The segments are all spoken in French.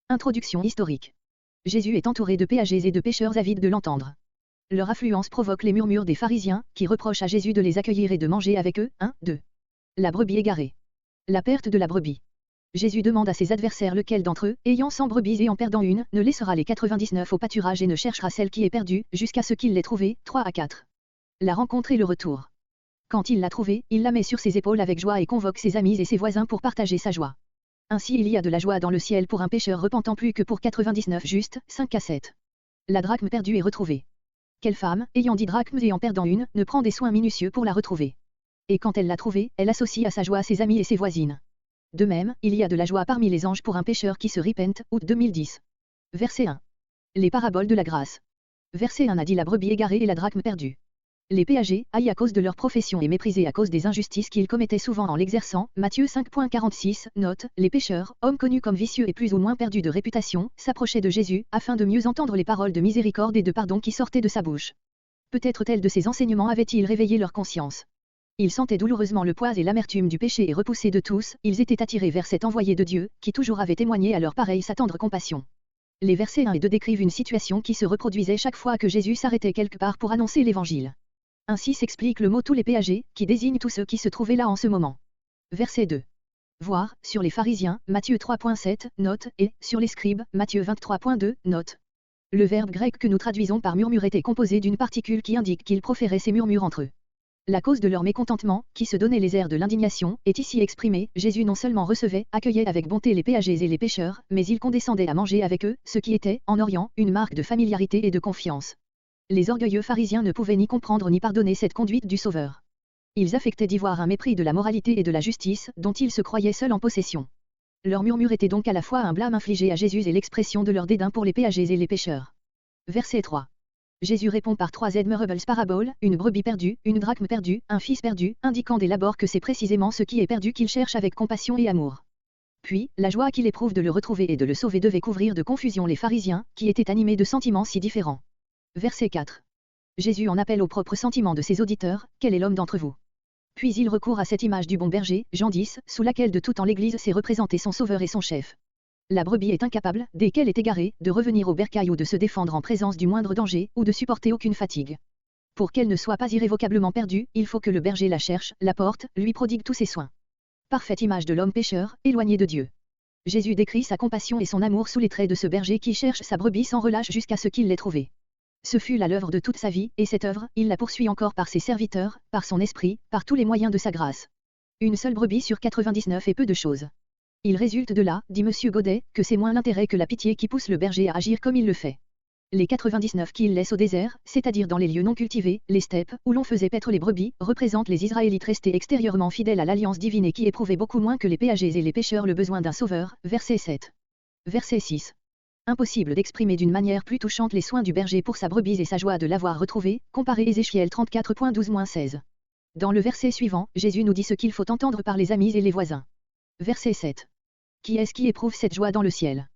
Introduction historique. Jésus est entouré de péagers et de pêcheurs avides de l'entendre. Leur affluence provoque les murmures des pharisiens, qui reprochent à Jésus de les accueillir et de manger avec eux. 1, 2. La brebis égarée. La perte de la brebis. Jésus demande à ses adversaires lequel d'entre eux, ayant 100 brebis et en perdant une, ne laissera les 99 au pâturage et ne cherchera celle qui est perdue, jusqu'à ce qu'il l'ait trouvée. 3 à 4. La rencontre et le retour. Quand il l'a trouvée, il la met sur ses épaules avec joie et convoque ses amis et ses voisins pour partager sa joie. Ainsi il y a de la joie dans le ciel pour un pécheur repentant plus que pour 99 justes. 5 à 7. La drachme perdue est retrouvée. Quelle femme, ayant 10 drachmes et en perdant une, ne prend des soins minutieux pour la retrouver? Et quand elle l'a trouvée, elle associe à sa joie ses amis et ses voisines. De même, il y a de la joie parmi les anges pour un pécheur qui se repente. Août 2010. Verset 1. Les paraboles de la grâce. Verset 1 a dit la brebis égarée et la drachme perdue. Les péagers, haïs à cause de leur profession et méprisés à cause des injustices qu'ils commettaient souvent en l'exerçant, Matthieu 5.46, note, les pécheurs, hommes connus comme vicieux et plus ou moins perdus de réputation, s'approchaient de Jésus, afin de mieux entendre les paroles de miséricorde et de pardon qui sortaient de sa bouche. Peut-être tel de ces enseignements avaient-ils réveillé leur conscience. Ils sentaient douloureusement le poids et l'amertume du péché et repoussés de tous, ils étaient attirés vers cet envoyé de Dieu, qui toujours avait témoigné à leur pareille sa tendre compassion. Les versets 1 et 2 décrivent une situation qui se reproduisait chaque fois que Jésus s'arrêtait quelque part pour annoncer l'évangile. Ainsi s'explique le mot tous les péagers, qui désigne tous ceux qui se trouvaient là en ce moment. Verset 2. Voir, sur les pharisiens, Matthieu 3.7, note, et, sur les scribes, Matthieu 23.2, note. Le verbe grec que nous traduisons par murmurer est composé d'une particule qui indique qu'ils proféraient ces murmures entre eux. La cause de leur mécontentement, qui se donnait les airs de l'indignation, est ici exprimée. Jésus non seulement recevait, accueillait avec bonté les péagers et les pécheurs, mais il condescendait à manger avec eux, ce qui était, en Orient, une marque de familiarité et de confiance. Les orgueilleux pharisiens ne pouvaient ni comprendre ni pardonner cette conduite du Sauveur. Ils affectaient d'y voir un mépris de la moralité et de la justice, dont ils se croyaient seuls en possession. Leur murmure était donc à la fois un blâme infligé à Jésus et l'expression de leur dédain pour les péagers et les pécheurs. Verset 3. Jésus répond par 3 admirables paraboles, une brebis perdue, une drachme perdue, un fils perdu, indiquant dès l'abord que c'est précisément ce qui est perdu qu'il cherche avec compassion et amour. Puis, la joie qu'il éprouve de le retrouver et de le sauver devait couvrir de confusion les pharisiens, qui étaient animés de sentiments si différents. Verset 4. Jésus en appelle aux propres sentiments de ses auditeurs, quel est l'homme d'entre vous? Puis il recourt à cette image du bon berger, Jean 10, sous laquelle de tout en l'Église s'est représenté son sauveur et son chef. La brebis est incapable, dès qu'elle est égarée, de revenir au bercail ou de se défendre en présence du moindre danger, ou de supporter aucune fatigue. Pour qu'elle ne soit pas irrévocablement perdue, il faut que le berger la cherche, la porte, lui prodigue tous ses soins. Parfaite image de l'homme pécheur, éloigné de Dieu. Jésus décrit sa compassion et son amour sous les traits de ce berger qui cherche sa brebis sans relâche jusqu'à ce qu'il l'ait trouvée. Ce fut là l'œuvre de toute sa vie, et cette œuvre, il la poursuit encore par ses serviteurs, par son esprit, par tous les moyens de sa grâce. Une seule brebis sur 99 est peu de choses. Il résulte de là, dit M. Godet, que c'est moins l'intérêt que la pitié qui pousse le berger à agir comme il le fait. Les 99 qu'il laisse au désert, c'est-à-dire dans les lieux non cultivés, les steppes, où l'on faisait paître les brebis, représentent les Israélites restés extérieurement fidèles à l'alliance divine et qui éprouvaient beaucoup moins que les péagers et les pécheurs le besoin d'un sauveur. Verset 7. Verset 6. Impossible d'exprimer d'une manière plus touchante les soins du berger pour sa brebis et sa joie de l'avoir retrouvée, comparez Ézéchiel 34.12-16. Dans le verset suivant, Jésus nous dit ce qu'il faut entendre par les amis et les voisins. Verset 7. Qui est-ce qui éprouve cette joie dans le ciel?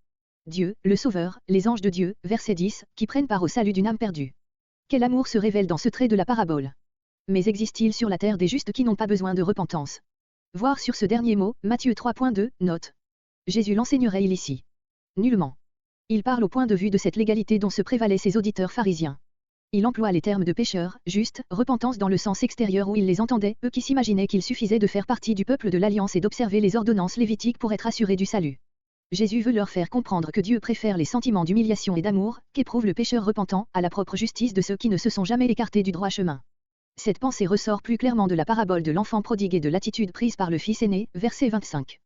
Dieu, le Sauveur, les anges de Dieu, verset 10, qui prennent part au salut d'une âme perdue. Quel amour se révèle dans ce trait de la parabole? Mais existe-t-il sur la terre des justes qui n'ont pas besoin de repentance? Voir sur ce dernier mot, Matthieu 3.2, note. Jésus l'enseignerait-il ici? Nullement. Il parle au point de vue de cette légalité dont se prévalaient ses auditeurs pharisiens. Il emploie les termes de pécheur, juste, repentance dans le sens extérieur où il les entendait, eux qui s'imaginaient qu'il suffisait de faire partie du peuple de l'Alliance et d'observer les ordonnances lévitiques pour être assurés du salut. Jésus veut leur faire comprendre que Dieu préfère les sentiments d'humiliation et d'amour, qu'éprouve le pécheur repentant, à la propre justice de ceux qui ne se sont jamais écartés du droit chemin. Cette pensée ressort plus clairement de la parabole de l'enfant prodigue et de l'attitude prise par le fils aîné, verset 25.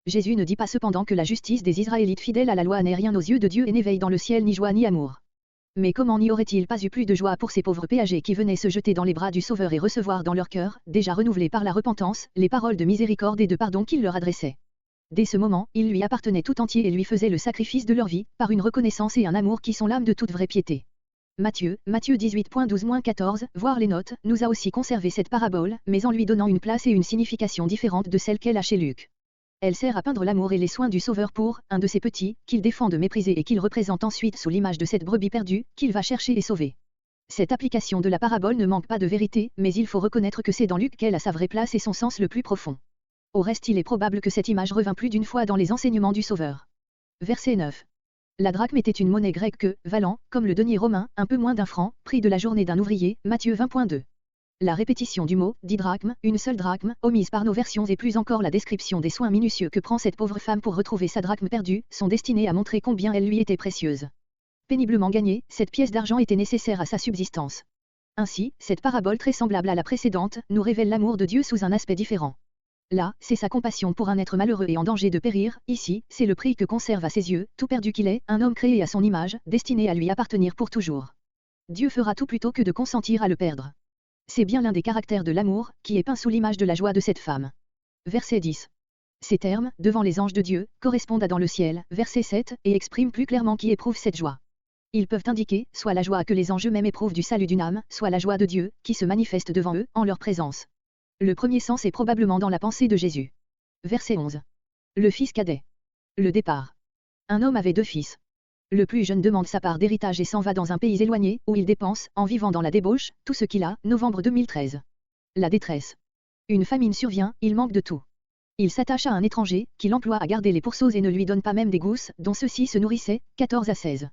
Jésus ne dit pas cependant que la justice des Israélites fidèles à la loi n'est rien aux yeux de Dieu et n'éveille dans le ciel ni joie ni amour. Mais comment n'y aurait-il pas eu plus de joie pour ces pauvres péagers qui venaient se jeter dans les bras du Sauveur et recevoir dans leur cœur, déjà renouvelé par la repentance, les paroles de miséricorde et de pardon qu'il leur adressait. Dès ce moment, ils lui appartenaient tout entier et lui faisaient le sacrifice de leur vie, par une reconnaissance et un amour qui sont l'âme de toute vraie piété. Matthieu 18.12-14, voir les notes, nous a aussi conservé cette parabole, mais en lui donnant une place et une signification différente de celle qu'elle a chez Luc. Elle sert à peindre l'amour et les soins du Sauveur pour un de ses petits, qu'il défend de mépriser et qu'il représente ensuite sous l'image de cette brebis perdue, qu'il va chercher et sauver. Cette application de la parabole ne manque pas de vérité, mais il faut reconnaître que c'est dans Luc qu'elle a sa vraie place et son sens le plus profond. Au reste, il est probable que cette image revint plus d'une fois dans les enseignements du Sauveur. Verset 9. La drachme était une monnaie grecque que, valant, comme le denier romain, un peu moins d'un franc, prix de la journée d'un ouvrier, Matthieu 20.2. La répétition du mot, dit drachme, une seule drachme, omise par nos versions et plus encore la description des soins minutieux que prend cette pauvre femme pour retrouver sa drachme perdue, sont destinés à montrer combien elle lui était précieuse. Péniblement gagnée, cette pièce d'argent était nécessaire à sa subsistance. Ainsi, cette parabole très semblable à la précédente, nous révèle l'amour de Dieu sous un aspect différent. Là, c'est sa compassion pour un être malheureux et en danger de périr, ici, c'est le prix que conserve à ses yeux, tout perdu qu'il est, un homme créé à son image, destiné à lui appartenir pour toujours. Dieu fera tout plutôt que de consentir à le perdre. C'est bien l'un des caractères de l'amour, qui est peint sous l'image de la joie de cette femme. Verset 10. Ces termes, devant les anges de Dieu, correspondent à dans le ciel, verset 7, et expriment plus clairement qui éprouve cette joie. Ils peuvent indiquer, soit la joie que les anges eux-mêmes éprouvent du salut d'une âme, soit la joie de Dieu, qui se manifeste devant eux, en leur présence. Le premier sens est probablement dans la pensée de Jésus. Verset 11. Le fils cadet. Le départ. Un homme avait 2 fils. Le plus jeune demande sa part d'héritage et s'en va dans un pays éloigné, où il dépense, en vivant dans la débauche, tout ce qu'il a, novembre 2013. La détresse. Une famine survient, il manque de tout. Il s'attache à un étranger, qui l'emploie à garder les pourceaux et ne lui donne pas même des gousses, dont ceux-ci se nourrissaient, 14 à 16.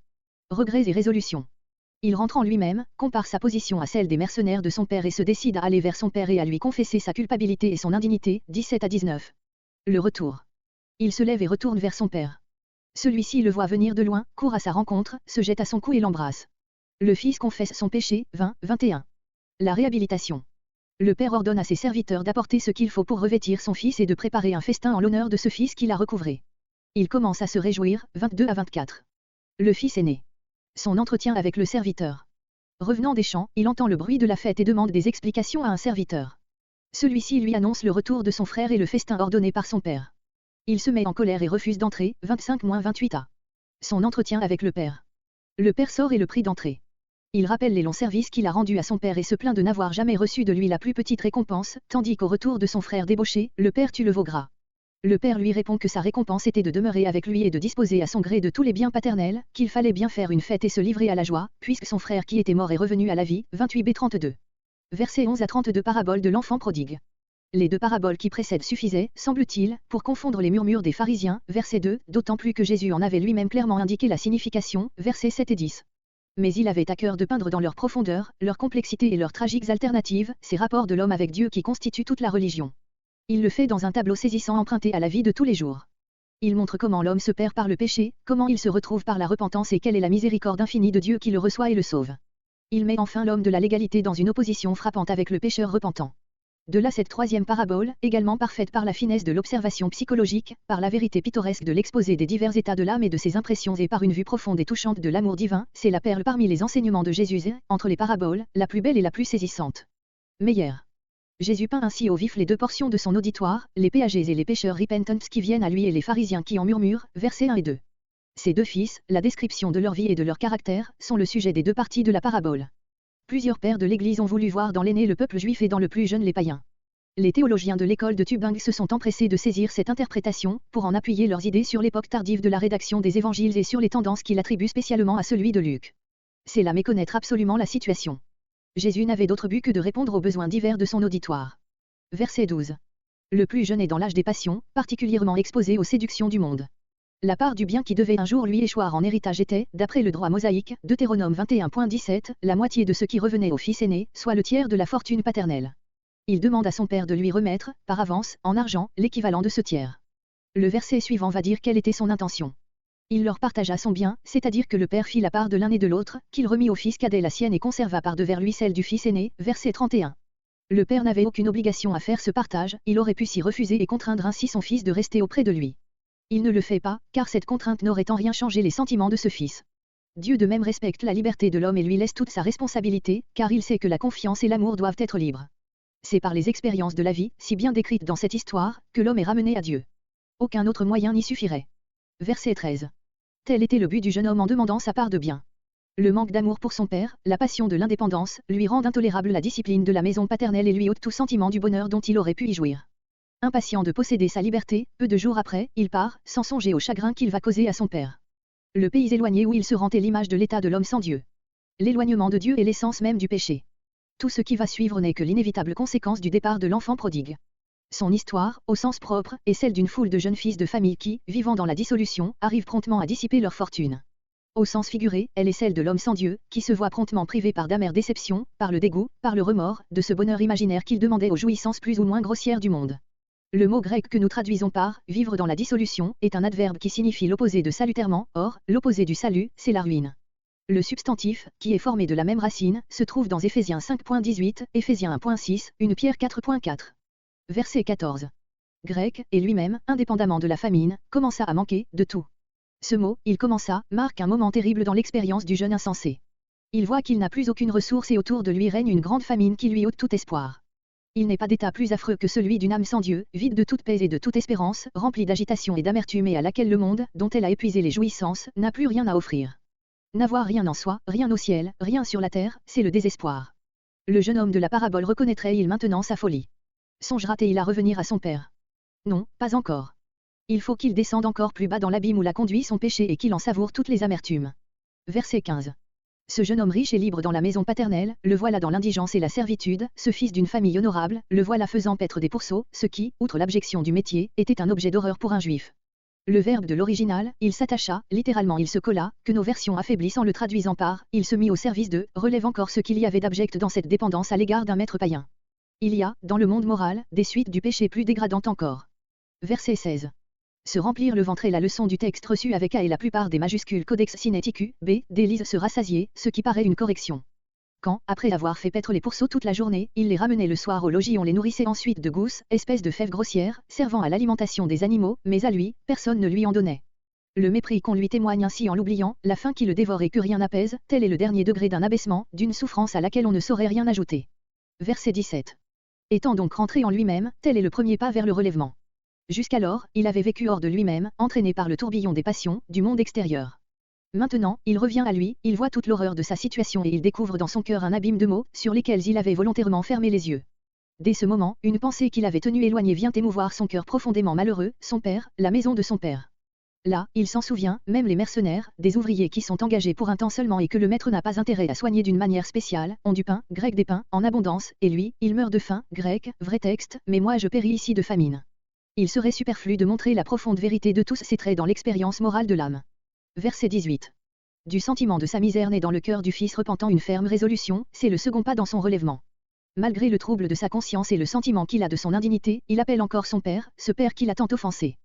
Regrets et résolutions. Il rentre en lui-même, compare sa position à celle des mercenaires de son père et se décide à aller vers son père et à lui confesser sa culpabilité et son indignité, 17 à 19. Le retour. Il se lève et retourne vers son père. Celui-ci le voit venir de loin, court à sa rencontre, se jette à son cou et l'embrasse. Le fils confesse son péché, 20-21. La réhabilitation. Le père ordonne à ses serviteurs d'apporter ce qu'il faut pour revêtir son fils et de préparer un festin en l'honneur de ce fils qu'il a recouvré. Il commence à se réjouir, 22 à 24. Le fils est né. Son entretien avec le serviteur. Revenant des champs, il entend le bruit de la fête et demande des explications à un serviteur. Celui-ci lui annonce le retour de son frère et le festin ordonné par son père. Il se met en colère et refuse d'entrer, 25-28a. Son entretien avec le père. Le père sort et le prie d'entrer. Il rappelle les longs services qu'il a rendus à son père et se plaint de n'avoir jamais reçu de lui la plus petite récompense, tandis qu'au retour de son frère débauché, le père tue le veau gras. Le père lui répond que sa récompense était de demeurer avec lui et de disposer à son gré de tous les biens paternels, qu'il fallait bien faire une fête et se livrer à la joie, puisque son frère qui était mort est revenu à la vie, 28b32. Versets 11 à 32 parabole de l'enfant prodigue. Les 2 paraboles qui précèdent suffisaient, semble-t-il, pour confondre les murmures des pharisiens, verset 2, d'autant plus que Jésus en avait lui-même clairement indiqué la signification, versets 7 et 10. Mais il avait à cœur de peindre dans leur profondeur, leur complexité et leurs tragiques alternatives, ces rapports de l'homme avec Dieu qui constituent toute la religion. Il le fait dans un tableau saisissant emprunté à la vie de tous les jours. Il montre comment l'homme se perd par le péché, comment il se retrouve par la repentance et quelle est la miséricorde infinie de Dieu qui le reçoit et le sauve. Il met enfin l'homme de la légalité dans une opposition frappante avec le pécheur repentant. De là cette 3e parabole, également parfaite par la finesse de l'observation psychologique, par la vérité pittoresque de l'exposé des divers états de l'âme et de ses impressions et par une vue profonde et touchante de l'amour divin, c'est la perle parmi les enseignements de Jésus et, entre les paraboles, la plus belle et la plus saisissante. Meyer. Jésus peint ainsi au vif les 2 portions de son auditoire, les péagés et les pécheurs repentants qui viennent à lui et les pharisiens qui en murmurent, versets 1 et 2. Ces 2 fils, la description de leur vie et de leur caractère, sont le sujet des 2 parties de la parabole. Plusieurs pères de l'Église ont voulu voir dans l'aîné le peuple juif et dans le plus jeune les païens. Les théologiens de l'école de Tübingen se sont empressés de saisir cette interprétation, pour en appuyer leurs idées sur l'époque tardive de la rédaction des évangiles et sur les tendances qu'ils attribuent spécialement à celui de Luc. C'est là méconnaître absolument la situation. Jésus n'avait d'autre but que de répondre aux besoins divers de son auditoire. Verset 12. Le plus jeune est dans l'âge des passions, particulièrement exposé aux séductions du monde. La part du bien qui devait un jour lui échoir en héritage était, d'après le droit mosaïque, Deutéronome 21.17, la moitié de ce qui revenait au fils aîné, soit le tiers de la fortune paternelle. Il demande à son père de lui remettre, par avance, en argent, l'équivalent de ce tiers. Le verset suivant va dire quelle était son intention. Il leur partagea son bien, c'est-à-dire que le père fit la part de l'un et de l'autre, qu'il remit au fils cadet la sienne et conserva par devers lui celle du fils aîné, verset 31. Le père n'avait aucune obligation à faire ce partage, il aurait pu s'y refuser et contraindre ainsi son fils de rester auprès de lui. Il ne le fait pas, car cette contrainte n'aurait en rien changé les sentiments de ce fils. Dieu de même respecte la liberté de l'homme et lui laisse toute sa responsabilité, car il sait que la confiance et l'amour doivent être libres. C'est par les expériences de la vie, si bien décrites dans cette histoire, que l'homme est ramené à Dieu. Aucun autre moyen n'y suffirait. Verset 13. Tel était le but du jeune homme en demandant sa part de bien. Le manque d'amour pour son père, la passion de l'indépendance, lui rendent intolérable la discipline de la maison paternelle et lui ôte tout sentiment du bonheur dont il aurait pu y jouir. Impatient de posséder sa liberté, peu de jours après, il part, sans songer au chagrin qu'il va causer à son père. Le pays éloigné où il se rend est l'image de l'état de l'homme sans Dieu. L'éloignement de Dieu est l'essence même du péché. Tout ce qui va suivre n'est que l'inévitable conséquence du départ de l'enfant prodigue. Son histoire, au sens propre, est celle d'une foule de jeunes fils de famille qui, vivant dans la dissolution, arrivent promptement à dissiper leur fortune. Au sens figuré, elle est celle de l'homme sans Dieu, qui se voit promptement privé par d'amères déceptions, par le dégoût, par le remords, de ce bonheur imaginaire qu'il demandait aux jouissances plus ou moins grossières du monde. Le mot grec que nous traduisons par « vivre dans la dissolution » est un adverbe qui signifie l'opposé de salutairement, or, l'opposé du salut, c'est la ruine. Le substantif, qui est formé de la même racine, se trouve dans Éphésiens 5.18, Éphésiens 1.6, 1 Pierre 4.4. Verset 14. Grec, et lui-même, indépendamment de la famine, commença à manquer de tout. Ce mot, il commença, marque un moment terrible dans l'expérience du jeune insensé. Il voit qu'il n'a plus aucune ressource et autour de lui règne une grande famine qui lui ôte tout espoir. Il n'est pas d'état plus affreux que celui d'une âme sans Dieu, vide de toute paix et de toute espérance, remplie d'agitation et d'amertume et à laquelle le monde, dont elle a épuisé les jouissances, n'a plus rien à offrir. N'avoir rien en soi, rien au ciel, rien sur la terre, c'est le désespoir. Le jeune homme de la parabole reconnaîtrait-il maintenant sa folie? Songera-t-il à revenir à son père? Non, pas encore. Il faut qu'il descende encore plus bas dans l'abîme où l'a conduit son péché et qu'il en savoure toutes les amertumes. Verset 15. Ce jeune homme riche et libre dans la maison paternelle, le voilà dans l'indigence et la servitude, ce fils d'une famille honorable, le voilà faisant paître des pourceaux, ce qui, outre l'abjection du métier, était un objet d'horreur pour un juif. Le verbe de l'original, il s'attacha, littéralement il se colla, que nos versions affaiblissent en le traduisant par, il se mit au service de, relève encore ce qu'il y avait d'abject dans cette dépendance à l'égard d'un maître païen. Il y a, dans le monde moral, des suites du péché plus dégradantes encore. Verset 16. Se remplir le ventre est la leçon du texte reçu avec A et la plupart des majuscules codex sinaiticus, B, délise se rassasier, ce qui paraît une correction. Quand, après avoir fait paître les pourceaux toute la journée, il les ramenait le soir au logis, on les nourrissait ensuite de gousses, espèces de fèves grossières, servant à l'alimentation des animaux, mais à lui, personne ne lui en donnait. Le mépris qu'on lui témoigne ainsi en l'oubliant, la faim qui le dévore et que rien n'apaise, tel est le dernier degré d'un abaissement, d'une souffrance à laquelle on ne saurait rien ajouter. Verset 17. Étant donc rentré en lui-même, tel est le premier pas vers le relèvement. Jusqu'alors, il avait vécu hors de lui-même, entraîné par le tourbillon des passions, du monde extérieur. Maintenant, il revient à lui, il voit toute l'horreur de sa situation et il découvre dans son cœur un abîme de maux, sur lesquels il avait volontairement fermé les yeux. Dès ce moment, une pensée qu'il avait tenue éloignée vient émouvoir son cœur profondément malheureux, son père, la maison de son père. Là, il s'en souvient, même les mercenaires, des ouvriers qui sont engagés pour un temps seulement et que le maître n'a pas intérêt à soigner d'une manière spéciale, ont du pain, grec des pains, en abondance, et lui, il meurt de faim, grec, vrai texte, mais moi je péris ici de famine. Il serait superflu de montrer la profonde vérité de tous ces traits dans l'expérience morale de l'âme. Verset 18. Du sentiment de sa misère naît dans le cœur du fils repentant une ferme résolution, c'est le second pas dans son relèvement. Malgré le trouble de sa conscience et le sentiment qu'il a de son indignité, il appelle encore son père, ce père qui l'a tant offensé.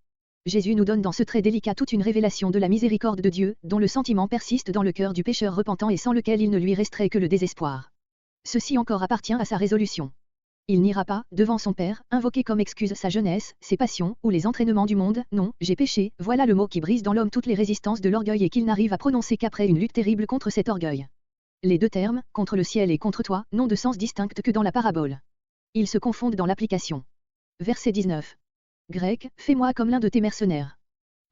Jésus nous donne dans ce trait délicat toute une révélation de la miséricorde de Dieu, dont le sentiment persiste dans le cœur du pécheur repentant et sans lequel il ne lui resterait que le désespoir. Ceci encore appartient à sa résolution. Il n'ira pas, devant son père, invoquer comme excuse sa jeunesse, ses passions, ou les entraînements du monde, non, j'ai péché, voilà le mot qui brise dans l'homme toutes les résistances de l'orgueil et qu'il n'arrive à prononcer qu'après une lutte terrible contre cet orgueil. Les deux termes, contre le ciel et contre toi, n'ont de sens distinct que dans la parabole. Ils se confondent dans l'application. Verset 19. Grec, fais-moi comme l'un de tes mercenaires.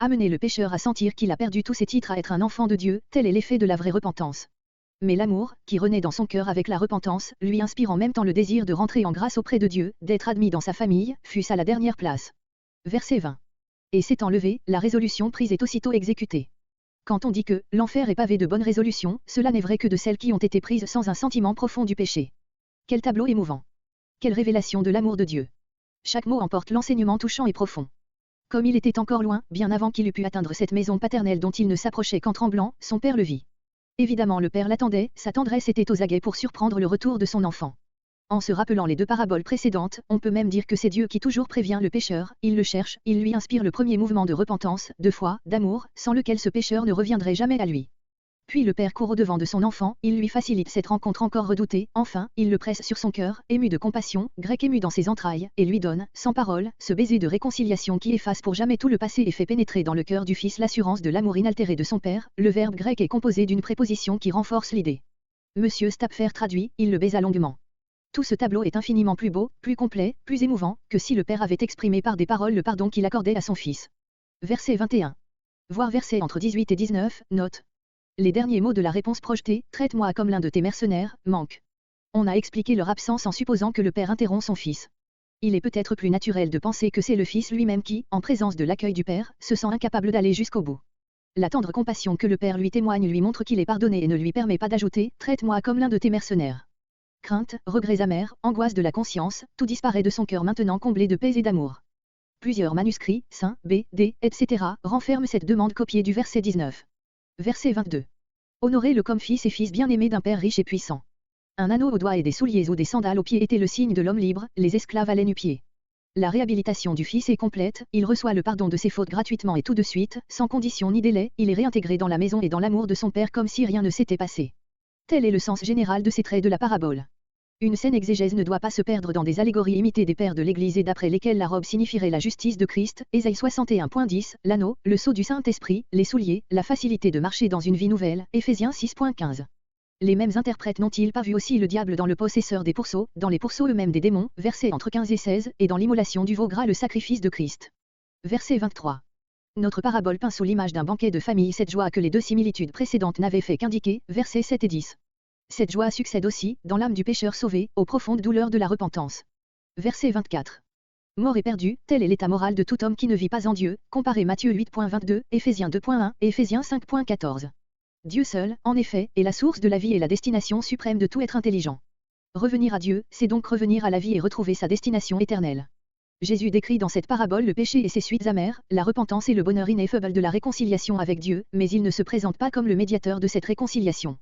Amener le pécheur à sentir qu'il a perdu tous ses titres à être un enfant de Dieu, tel est l'effet de la vraie repentance. Mais l'amour, qui renaît dans son cœur avec la repentance, lui inspire en même temps le désir de rentrer en grâce auprès de Dieu, d'être admis dans sa famille, fût-ce à la dernière place. Verset 20. Et s'étant levé, la résolution prise est aussitôt exécutée. Quand on dit que l'enfer est pavé de bonnes résolutions, cela n'est vrai que de celles qui ont été prises sans un sentiment profond du péché. Quel tableau émouvant! Quelle révélation de l'amour de Dieu! Chaque mot emporte l'enseignement touchant et profond. Comme il était encore loin, bien avant qu'il eût pu atteindre cette maison paternelle dont il ne s'approchait qu'en tremblant, son père le vit. Évidemment le père l'attendait, sa tendresse était aux aguets pour surprendre le retour de son enfant. En se rappelant les deux paraboles précédentes, on peut même dire que c'est Dieu qui toujours prévient le pécheur, il le cherche, il lui inspire le premier mouvement de repentance, de foi, d'amour, sans lequel ce pécheur ne reviendrait jamais à lui. Puis le père court au-devant de son enfant, il lui facilite cette rencontre encore redoutée, enfin, il le presse sur son cœur, ému de compassion, grec ému dans ses entrailles, et lui donne, sans parole, ce baiser de réconciliation qui efface pour jamais tout le passé et fait pénétrer dans le cœur du fils l'assurance de l'amour inaltéré de son père. Le verbe grec est composé d'une préposition qui renforce l'idée. Monsieur Stapfer traduit, il le baisa longuement. Tout ce tableau est infiniment plus beau, plus complet, plus émouvant, que si le père avait exprimé par des paroles le pardon qu'il accordait à son fils. Verset 21. Voir verset entre 18 et 19, note. Les derniers mots de la réponse projetée, traite-moi comme l'un de tes mercenaires, manquent. On a expliqué leur absence en supposant que le père interrompt son fils. Il est peut-être plus naturel de penser que c'est le fils lui-même qui, en présence de l'accueil du père, se sent incapable d'aller jusqu'au bout. La tendre compassion que le père lui témoigne lui montre qu'il est pardonné et ne lui permet pas d'ajouter « traite-moi comme l'un de tes mercenaires ». Crainte, regrets amers, angoisse de la conscience, tout disparaît de son cœur maintenant comblé de paix et d'amour. Plusieurs manuscrits, Saint, B, D, etc., renferment cette demande copiée du verset 19. Verset 22. Honorez-le comme fils et fils bien-aimés d'un père riche et puissant. Un anneau au doigt et des souliers ou des sandales aux pieds étaient le signe de l'homme libre, les esclaves allaient nu-pieds. La réhabilitation du fils est complète, il reçoit le pardon de ses fautes gratuitement et tout de suite, sans condition ni délai, il est réintégré dans la maison et dans l'amour de son père comme si rien ne s'était passé. Tel est le sens général de ces traits de la parabole. Une saine exégèse ne doit pas se perdre dans des allégories imitées des pères de l'Église et d'après lesquelles la robe signifierait la justice de Christ, Ésaïe 61.10, l'anneau, le sceau du Saint-Esprit, les souliers, la facilité de marcher dans une vie nouvelle, Éphésiens 6.15. Les mêmes interprètes n'ont-ils pas vu aussi le diable dans le possesseur des pourceaux, dans les pourceaux eux-mêmes des démons, versets entre 15 et 16, et dans l'immolation du veau gras le sacrifice de Christ. Verset 23. Notre parabole peint sous l'image d'un banquet de famille cette joie que les deux similitudes précédentes n'avaient fait qu'indiquer, versets 7 et 10. Cette joie succède aussi, dans l'âme du pécheur sauvé, aux profondes douleurs de la repentance. Verset 24. Mort et perdu, tel est l'état moral de tout homme qui ne vit pas en Dieu, comparé Matthieu 8.22, Éphésiens 2.1 et Éphésiens 5.14. Dieu seul, en effet, est la source de la vie et la destination suprême de tout être intelligent. Revenir à Dieu, c'est donc revenir à la vie et retrouver sa destination éternelle. Jésus décrit dans cette parabole le péché et ses suites amères, la repentance et le bonheur ineffable de la réconciliation avec Dieu, mais il ne se présente pas comme le médiateur de cette réconciliation.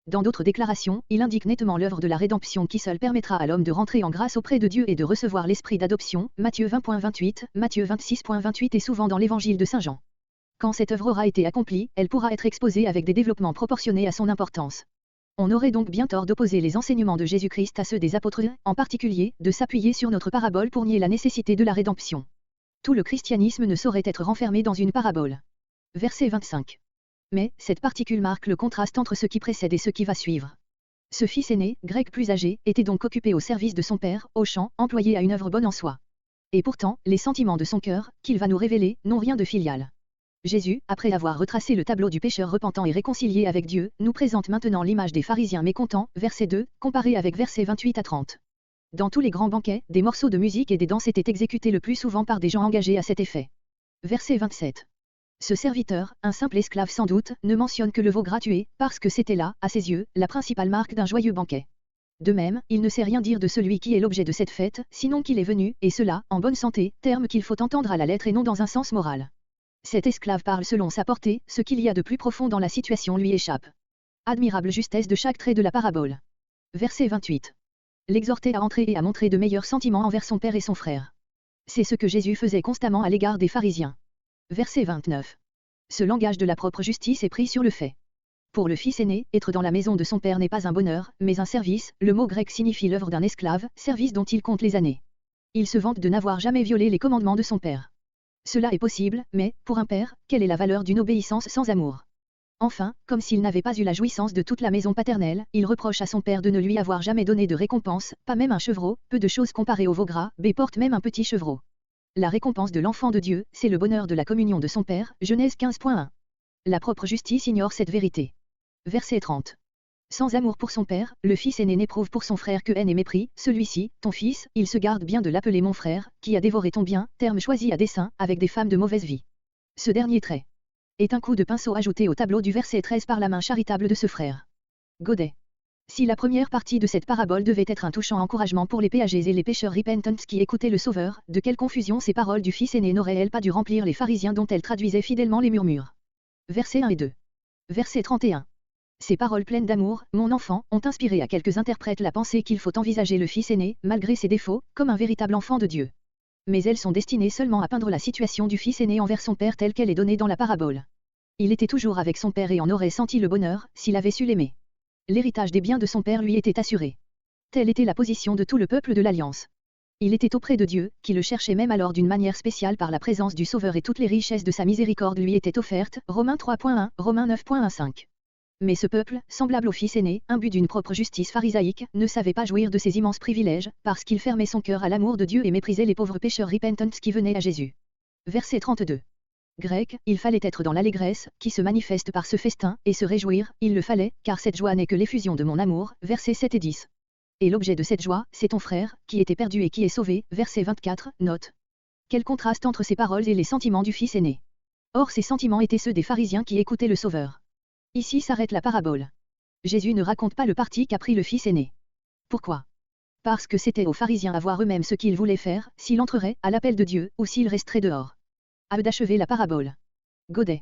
Dans d'autres déclarations, il indique nettement l'œuvre de la rédemption qui seule permettra à l'homme de rentrer en grâce auprès de Dieu et de recevoir l'esprit d'adoption, Matthieu 20.28, Matthieu 26.28 et souvent dans l'évangile de Saint Jean. Quand cette œuvre aura été accomplie, elle pourra être exposée avec des développements proportionnés à son importance. On aurait donc bien tort d'opposer les enseignements de Jésus-Christ à ceux des apôtres, en particulier, de s'appuyer sur notre parabole pour nier la nécessité de la rédemption. Tout le christianisme ne saurait être renfermé dans une parabole. Verset 25. Mais, cette particule marque le contraste entre ce qui précède et ce qui va suivre. Ce fils aîné, grec plus âgé, était donc occupé au service de son père, au champ, employé à une œuvre bonne en soi. Et pourtant, les sentiments de son cœur, qu'il va nous révéler, n'ont rien de filial. Jésus, après avoir retracé le tableau du pécheur repentant et réconcilié avec Dieu, nous présente maintenant l'image des pharisiens mécontents, verset 2, comparé avec versets 28 à 30. Dans tous les grands banquets, des morceaux de musique et des danses étaient exécutés le plus souvent par des gens engagés à cet effet. Verset 27. Ce serviteur, un simple esclave sans doute, ne mentionne que le veau gratuit, parce que c'était là, à ses yeux, la principale marque d'un joyeux banquet. De même, il ne sait rien dire de celui qui est l'objet de cette fête, sinon qu'il est venu, et cela, en bonne santé, terme qu'il faut entendre à la lettre et non dans un sens moral. Cet esclave parle selon sa portée, ce qu'il y a de plus profond dans la situation lui échappe. Admirable justesse de chaque trait de la parabole. Verset 28. L'exhorter à entrer et à montrer de meilleurs sentiments envers son père et son frère. C'est ce que Jésus faisait constamment à l'égard des pharisiens. Verset 29. Ce langage de la propre justice est pris sur le fait. Pour le fils aîné, être dans la maison de son père n'est pas un bonheur, mais un service, le mot grec signifie l'œuvre d'un esclave, service dont il compte les années. Il se vante de n'avoir jamais violé les commandements de son père. Cela est possible, mais, pour un père, quelle est la valeur d'une obéissance sans amour? Enfin, comme s'il n'avait pas eu la jouissance de toute la maison paternelle, il reproche à son père de ne lui avoir jamais donné de récompense, pas même un chevreau, peu de choses comparées au veau gras, B porte même un petit chevreau. La récompense de l'enfant de Dieu, c'est le bonheur de la communion de son Père, Genèse 15.1. La propre justice ignore cette vérité. Verset 30. Sans amour pour son père, le fils aîné n'éprouve pour son frère que haine et mépris, celui-ci, ton fils, il se garde bien de l'appeler mon frère, qui a dévoré ton bien, terme choisi à dessein, avec des femmes de mauvaise vie. Ce dernier trait est un coup de pinceau ajouté au tableau du verset 13 par la main charitable de ce frère. Godet. Si la première partie de cette parabole devait être un touchant encouragement pour les péagers et les pécheurs repentants qui écoutaient le Sauveur, de quelle confusion ces paroles du fils aîné n'auraient-elles pas dû remplir les pharisiens dont elles traduisaient fidèlement les murmures. Versets 1 et 2. Verset 31. Ces paroles pleines d'amour, mon enfant, ont inspiré à quelques interprètes la pensée qu'il faut envisager le fils aîné, malgré ses défauts, comme un véritable enfant de Dieu. Mais elles sont destinées seulement à peindre la situation du fils aîné envers son père telle qu'elle est donnée dans la parabole. Il était toujours avec son père et en aurait senti le bonheur, s'il avait su l'aimer. L'héritage des biens de son père lui était assuré. Telle était la position de tout le peuple de l'Alliance. Il était auprès de Dieu, qui le cherchait même alors d'une manière spéciale par la présence du Sauveur et toutes les richesses de sa miséricorde lui étaient offertes, Romains 3.1, Romains 9.15. Mais ce peuple, semblable au fils aîné, imbu d'une propre justice pharisaïque, ne savait pas jouir de ces immenses privilèges, parce qu'il fermait son cœur à l'amour de Dieu et méprisait les pauvres pécheurs repentants qui venaient à Jésus. Verset 32. Grec, il fallait être dans l'allégresse, qui se manifeste par ce festin, et se réjouir, il le fallait, car cette joie n'est que l'effusion de mon amour, versets 7 et 10. Et l'objet de cette joie, c'est ton frère, qui était perdu et qui est sauvé, verset 24, note. Quel contraste entre ces paroles et les sentiments du fils aîné. Or ces sentiments étaient ceux des pharisiens qui écoutaient le Sauveur. Ici s'arrête la parabole. Jésus ne raconte pas le parti qu'a pris le fils aîné. Pourquoi? Parce que c'était aux pharisiens à voir eux-mêmes ce qu'ils voulaient faire, s'ils entreraient, à l'appel de Dieu, ou s'ils resteraient dehors. À eux d'achever la parabole. Godet.